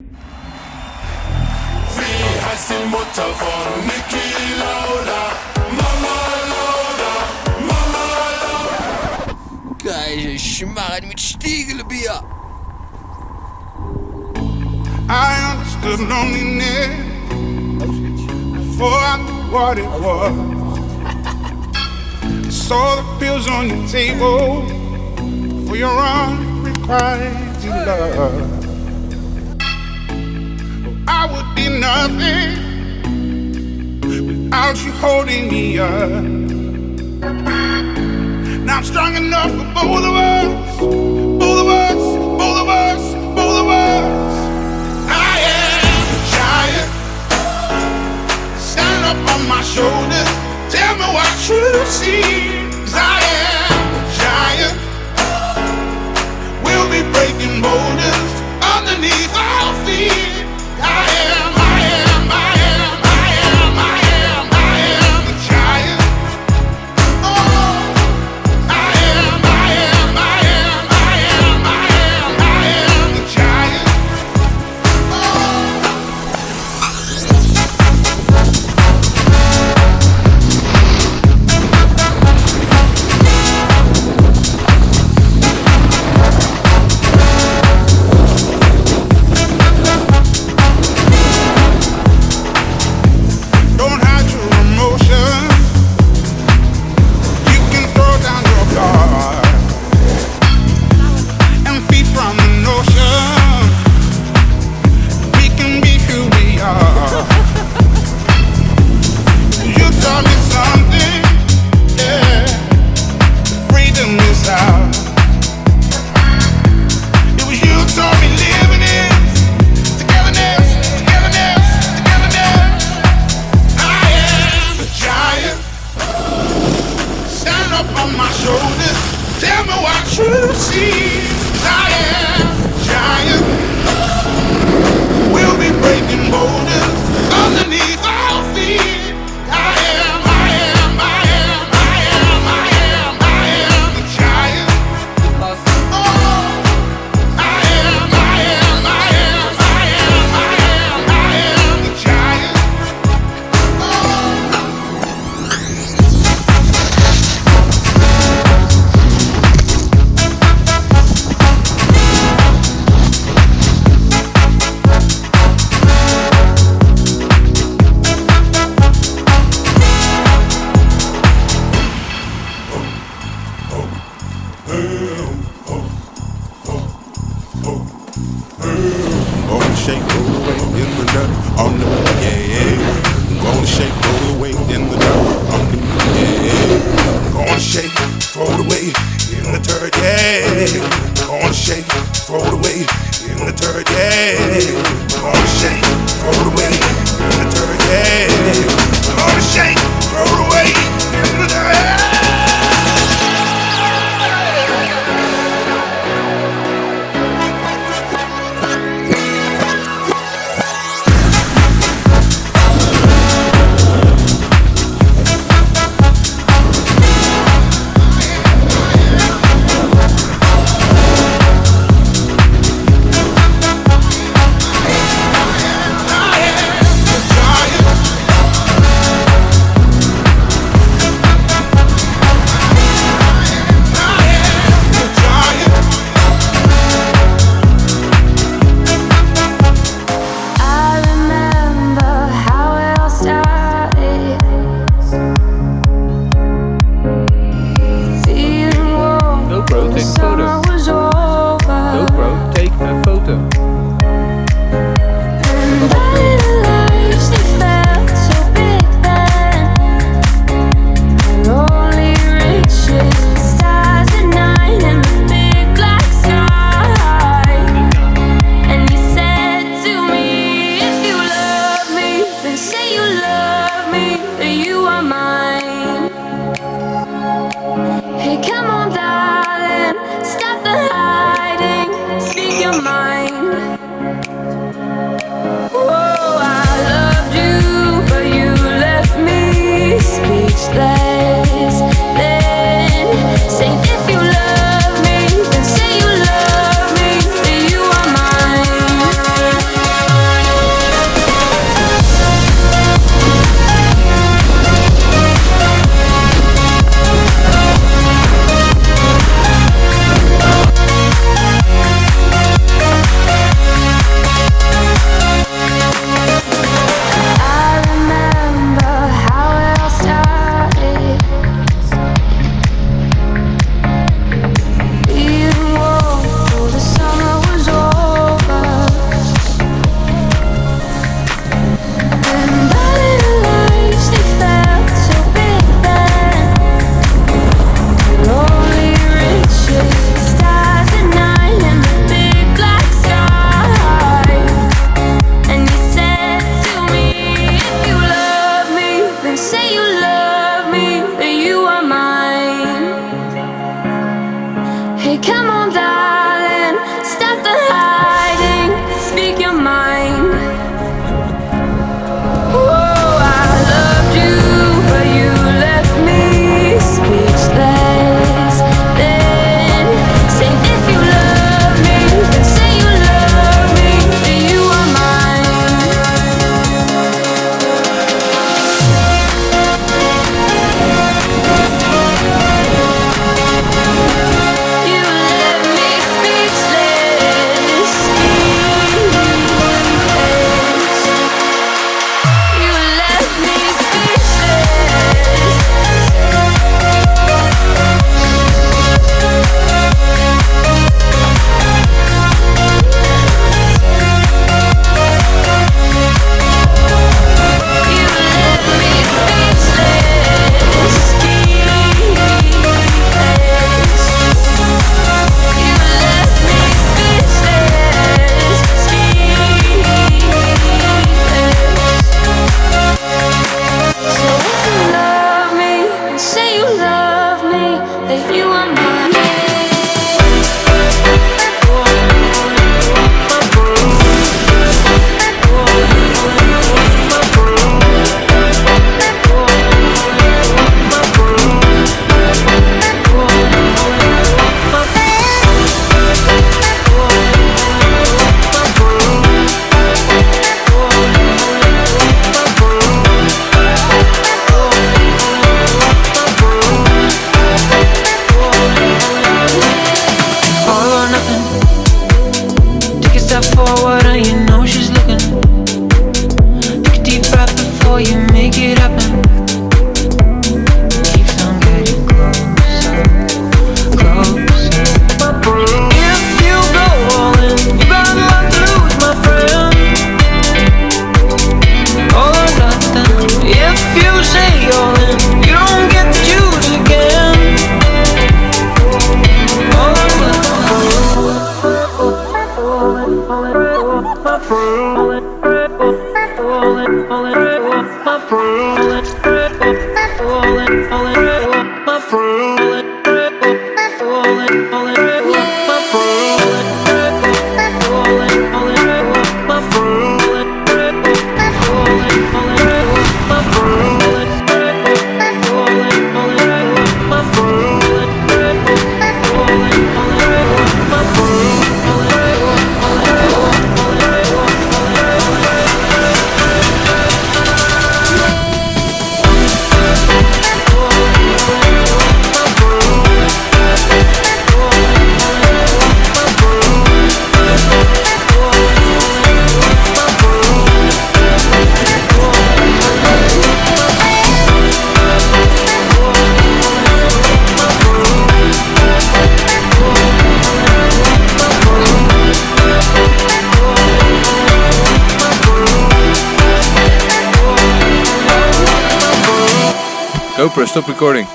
Wie heißt die Mutter von Niki Lauda? Mama Lauda, Mama Lauda. Geile Schmarrn mit Stiegelbier. I understood loneliness before I knew what it was. I saw the pills on your table for your unrequited love. I would be nothing without you holding me up. Now I'm strong enough for both of us, both of us, both of us, both of us. I am a giant. Stand up on my shoulders. Tell me what you see. 'Cause I am a giant. We'll be breaking boulders underneath our feet. I am a giant. Oh, I am a giant. Don't hide your emotions. You can throw down your guard and feed from the notion we can be who we are. You taught me something, yeah. Freedom is out. It was you who taught me living is togetherness, togetherness, togetherness. I am a giant. Stand up on my shoulders. Tell me what you see. 'Cause I am a giant. We'll be breaking boulders underneath our feet. I am a giant. Oh, I am a giant. Gonna shake, roll away in the dirt on the yeah. Gonna shake, roll away in the dirt on the yeah. Gonna shake, throw it away in the dirt, yeah. Gonna shake, throw it away in the dirt, yeah. Gonna shake, throw it away in the dirt, yeah. Gonna shake, throw it away in the dirt. GoPro, stop recording.